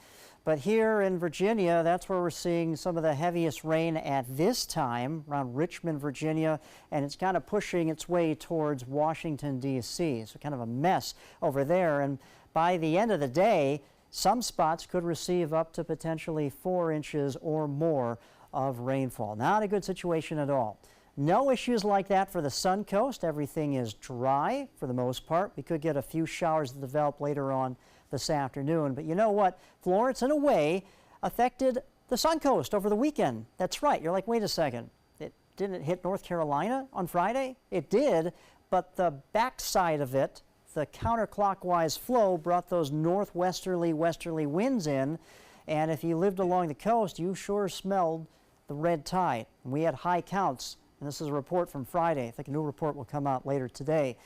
Speaker 11: But here in Virginia, that's where we're seeing some of the heaviest rain at this time, around Richmond, Virginia, and it's kind of pushing its way towards Washington, D.C. So kind of a mess over there. And by the end of the day, some spots could receive up to potentially 4 inches or more of rainfall. Not a good situation at all. No issues like that for the Sun Coast. Everything is dry for the most part. We could get a few showers that develop later on this afternoon. But you know what? Florence, in a way, affected the Sun Coast over the weekend. That's right. You're like, wait a second. It didn't hit North Carolina on Friday? It did, but the backside of it, the counterclockwise flow, brought those northwesterly, westerly winds in. And if you lived along the coast, you sure smelled the red tide. And we had high counts. And this is a report from Friday. I think a new report will come out later today.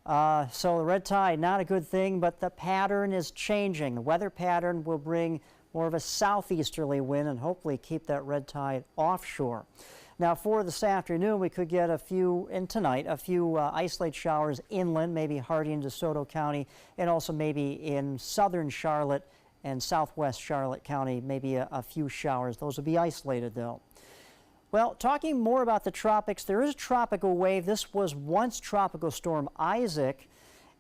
Speaker 11: So the red tide, not a good thing, but the pattern is changing. The weather pattern will bring more of a southeasterly wind and hopefully keep that red tide offshore. Now for this afternoon, we could get a few, and tonight, a few isolated showers inland, maybe Hardin, DeSoto County, and also maybe in southern Charlotte and southwest Charlotte County, maybe a few showers. Those will be isolated though. Well, talking more about the tropics, there is a tropical wave. This was once Tropical Storm Isaac.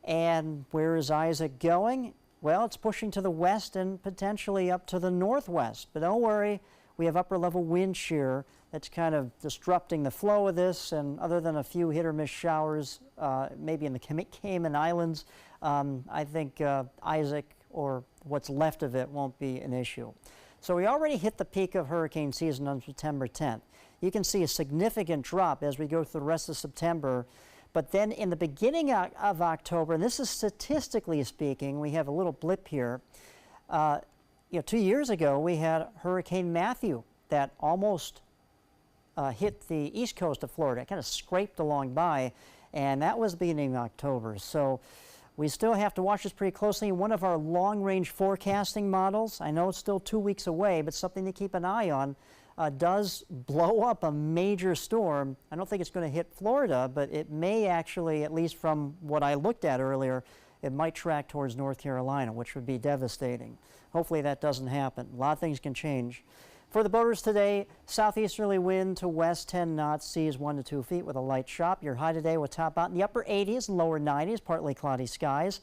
Speaker 11: And where is Isaac going? Well, it's pushing to the west and potentially up to the northwest. But don't worry, we have upper level wind shear that's kind of disrupting the flow of this. And other than a few hit or miss showers, maybe in the Cayman Islands, I think Isaac, or what's left of it, won't be an issue. So we already hit the peak of hurricane season on September 10th. You can see a significant drop as we go through the rest of September. But then in the beginning of October, and this is statistically speaking, we have a little blip here. 2 years ago, we had Hurricane Matthew that almost hit the east coast of Florida. It kind of scraped along by, and that was the beginning of October. So we still have to watch this pretty closely. One of our long-range forecasting models, I know it's still 2 weeks away, but something to keep an eye on, does blow up a major storm. I don't think it's going to hit Florida, but it may actually, at least from what I looked at earlier, it might track towards North Carolina, which would be devastating. Hopefully that doesn't happen. A lot of things can change. For the boaters today, southeasterly wind to west 10 knots, seas 1 to 2 feet with a light chop. Your high today will top out in the upper 80s and lower 90s, partly cloudy skies.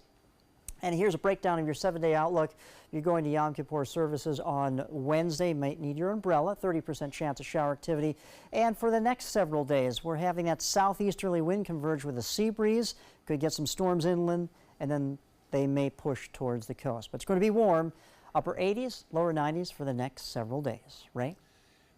Speaker 11: And here's a breakdown of your 7-day outlook. You're going to Yom Kippur services on Wednesday. Might need your umbrella, 30% chance of shower activity. And for the next several days, we're having that southeasterly wind converge with a sea breeze. Could get some storms inland, and then they may push towards the coast. But it's going to be warm, upper 80s, lower 90s for the next several days. Ray?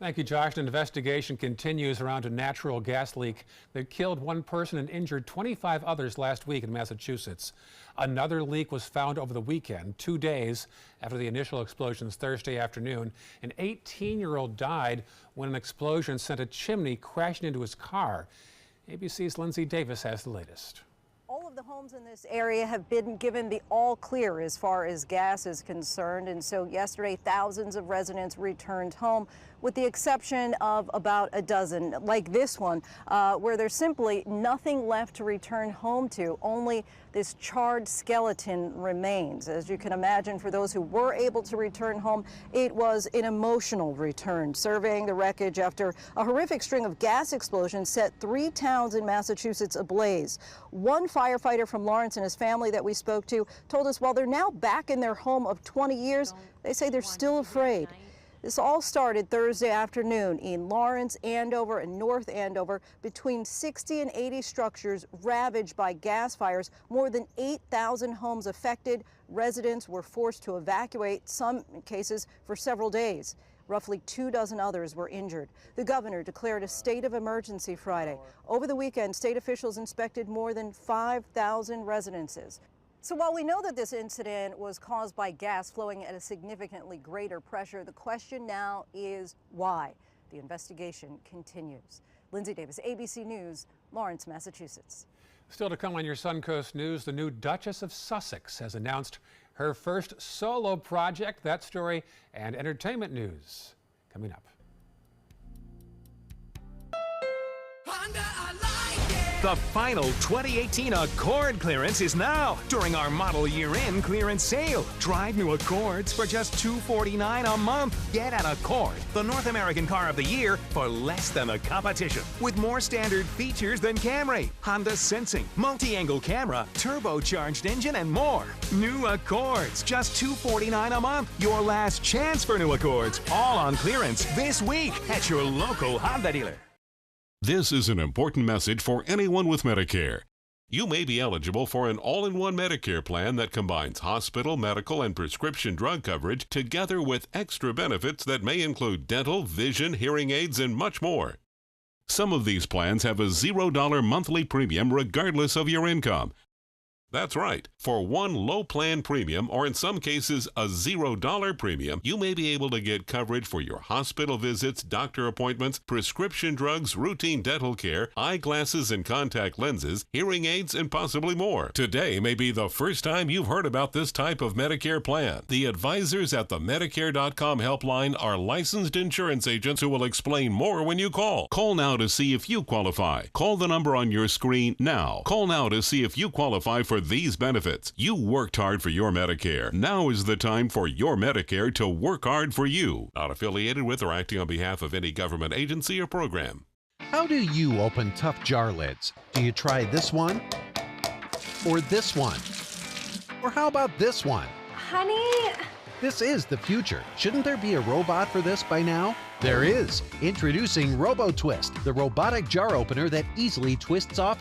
Speaker 1: Thank you, Josh. An investigation continues around a natural gas leak that killed 1 person and injured 25 others last week in Massachusetts. Another leak was found over the weekend, 2 days after the initial explosions Thursday afternoon. An 18-year-old died when an explosion sent a chimney crashing into his car. ABC's Lindsay Davis has the latest.
Speaker 7: All of the homes in this area have been given the all clear as far as gas is concerned. And so yesterday, thousands of residents returned home, with the exception of about a dozen, like this one, where there's simply nothing left to return home to. Only this charred skeleton remains. As you can imagine, for those who were able to return home, it was an emotional return. Surveying the wreckage after a horrific string of gas explosions set 3 towns in Massachusetts ablaze. One firefighter from Lawrence and his family that we spoke to told us while they're now back in their home of 20 years, they say they're still afraid. This all started Thursday afternoon in Lawrence, Andover, and North Andover. Between 60 and 80 structures ravaged by gas fires, more than 8,000 homes affected. Residents were forced to evacuate, some cases for several days. Roughly 24 others were injured. The governor declared a state of emergency Friday. Over the weekend, state officials inspected more than 5,000 residences. So while we know that this incident was caused by gas flowing at a significantly greater pressure, the question now is why? The investigation continues. Lindsay Davis, ABC News, Lawrence, Massachusetts.
Speaker 1: Still to come on your Suncoast News, the new Duchess of Sussex has announced her first solo project. That story and entertainment news coming up.
Speaker 5: The final 2018 Accord clearance is now during our model year-end clearance sale. Drive new Accords for just $249 a month. Get an Accord, the North American car of the year, for less than the competition. With more standard features than Camry, Honda Sensing, multi-angle camera, turbocharged engine, and more. New Accords, just $249 a month. Your last chance for new Accords, all on clearance this week at your local Honda dealer.
Speaker 8: This is an important message for anyone with Medicare. You may be eligible for an all-in-one Medicare plan that combines hospital, medical, and prescription drug coverage together with extra benefits that may include dental, vision, hearing aids, and much more. Some of these plans have a $0 monthly premium regardless of your income. That's right. For one low plan premium, or in some cases a $0 premium, you may be able to get coverage for your hospital visits, doctor appointments, prescription drugs, routine dental care, eyeglasses and contact lenses, hearing aids, and possibly more. Today may be the first time you've heard about this type of Medicare plan. The advisors at the Medicare.com helpline are licensed insurance agents who will explain more when you call. Call now to see if you qualify. Call the number on your screen now. Call now to see if you qualify for these benefits. You worked hard for your Medicare. Now is the time for your Medicare to work hard for you. Not affiliated with or acting on behalf of any government agency or program.
Speaker 23: How do you open tough jar lids? Do you try this one? Or this one? Or how about this one?
Speaker 24: Honey?
Speaker 23: This is the future. Shouldn't there be a robot for this by now? There is. Introducing RoboTwist, the robotic jar opener that easily twists off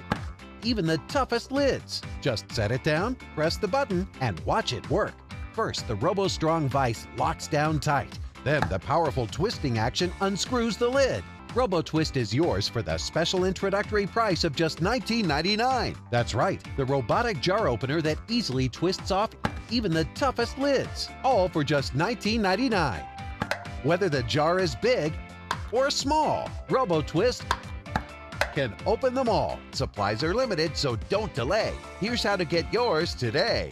Speaker 23: even the toughest lids. Just set it down, press the button, and watch it work. First, the RoboStrong vise locks down tight. Then the powerful twisting action unscrews the lid. RoboTwist is yours for the special introductory price of just $19.99. That's right, the robotic jar opener that easily twists off even the toughest lids. All for just $19.99. Whether the jar is big or small, RoboTwist can open them all. Supplies are limited, so don't delay. Here's how to get yours today.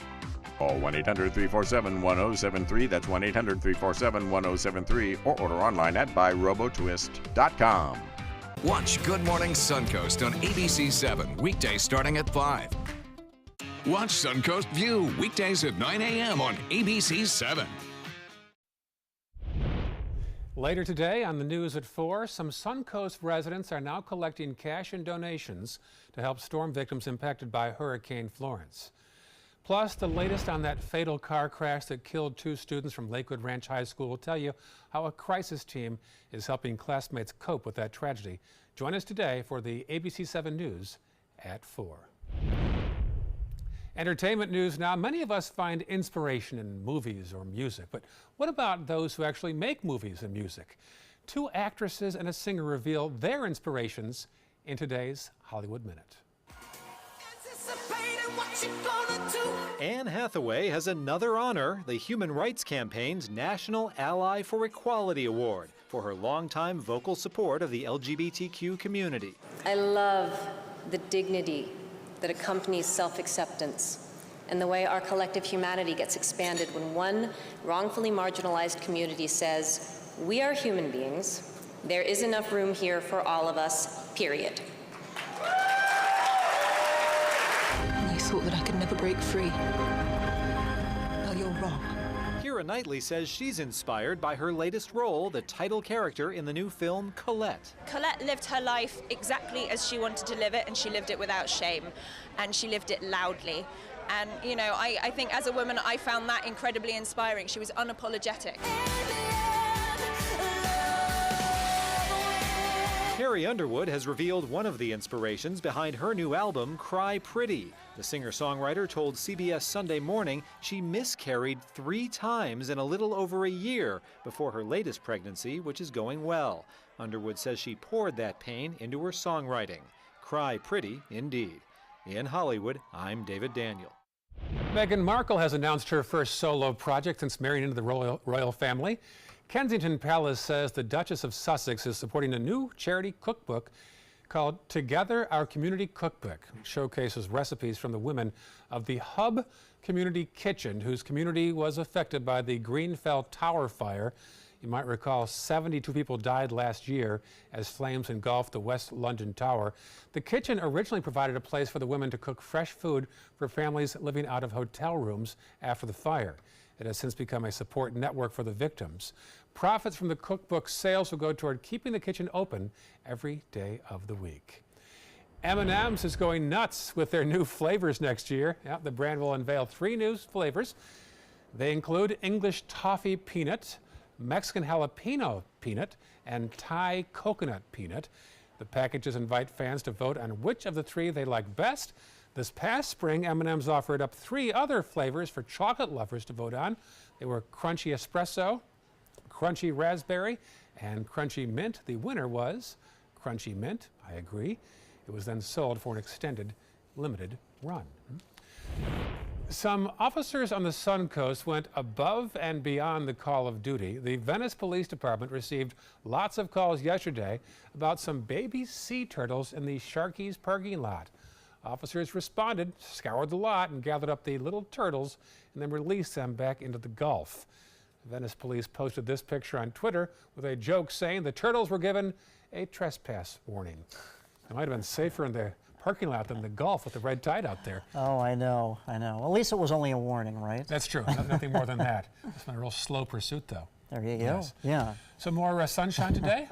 Speaker 25: Call 1-800-347-1073. That's 1-800-347-1073. Or order online at buyrobotwist.com.
Speaker 3: Watch Good Morning Suncoast on ABC 7, weekdays starting at 5. Watch Suncoast View, weekdays at 9 a.m. on ABC 7.
Speaker 1: Later today on the news at 4, some Suncoast residents are now collecting cash and donations to help storm victims impacted by Hurricane Florence. Plus, the latest on that fatal car crash that killed 2 students from Lakewood Ranch High School will tell you how a crisis team is helping classmates cope with that tragedy. Join us today for the ABC 7 News at 4. Entertainment news now. Many of us find inspiration in movies or music, but what about those who actually make movies and music? 2 actresses and a singer reveal their inspirations in today's Hollywood Minute.
Speaker 26: Anne Hathaway has another honor, the Human Rights Campaign's National Ally for Equality Award, for her longtime vocal support of the LGBTQ community.
Speaker 27: I love the dignity that accompanies self-acceptance and the way our collective humanity gets expanded when one wrongfully marginalized community says, we are human beings, there is enough room here for all of us, period.
Speaker 28: I thought that I could never break free. Well, you're wrong.
Speaker 26: Keira Knightley says she's inspired by her latest role, the title character in the new film Colette.
Speaker 29: Colette lived her life exactly as she wanted to live it, and she lived it without shame, and she lived it loudly. And, you know, I think as a woman, I found that incredibly inspiring. She was unapologetic.
Speaker 26: Carrie Underwood has revealed one of the inspirations behind her new album, Cry Pretty. The singer-songwriter told CBS Sunday Morning she miscarried 3 times in a little over a year before her latest pregnancy, which is going well. Underwood says she poured that pain into her songwriting. Cry Pretty, indeed. In Hollywood, I'm David Daniel.
Speaker 1: Meghan Markle has announced her first solo project since marrying into the royal family. Kensington Palace says the Duchess of Sussex is supporting a new charity cookbook called Together Our Community Cookbook. It showcases recipes from the women of the Hub Community Kitchen, whose community was affected by the Greenfell Tower fire. You might recall 72 people died last year as flames engulfed the West London Tower. The kitchen originally provided a place for the women to cook fresh food for families living out of hotel rooms after the fire. It has since become a support network for the victims. Profits from the cookbook sales will go toward keeping the kitchen open every day of the week. M&M's is going nuts with their new flavors next year. Yeah, the brand will unveil 3 new flavors. They include English Toffee Peanut, Mexican Jalapeno Peanut, and Thai Coconut Peanut. The packages invite fans to vote on which of the 3 they like best. This past spring, M&M's offered up 3 other flavors for chocolate lovers to vote on. They were Crunchy Espresso, Crunchy Raspberry, and Crunchy Mint. The winner was Crunchy Mint. I agree. It was then sold for an extended, limited run. Some officers on the Suncoast went above and beyond the call of duty. The Venice Police Department received lots of calls yesterday about some baby sea turtles in the Sharky's parking lot. Officers responded, scoured the lot, and gathered up the little turtles and then released them back into the Gulf. Venice police posted this picture on Twitter with a joke saying the turtles were given a trespass warning. It might have been safer in the parking lot than the Gulf with the red tide out there.
Speaker 11: Oh, I know. At least it was only a warning, right?
Speaker 1: That's true. Nothing more than that. It's been a real slow pursuit, though.
Speaker 11: There you go.
Speaker 1: Yes.
Speaker 11: Yeah.
Speaker 1: So more sunshine today?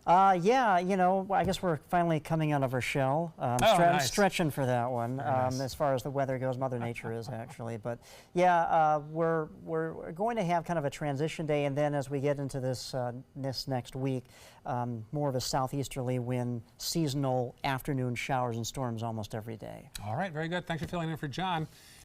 Speaker 11: Yeah, you know, I guess we're finally coming out of our shell.
Speaker 1: Nice.
Speaker 11: Stretching for that one,
Speaker 1: Nice.
Speaker 11: as far as the weather goes. Mother Nature is actually, but yeah, we're going to have kind of a transition day, and then as we get into this next week, more of a southeasterly wind, seasonal afternoon showers and storms almost every day.
Speaker 1: All right, very good. Thanks for filling in for John.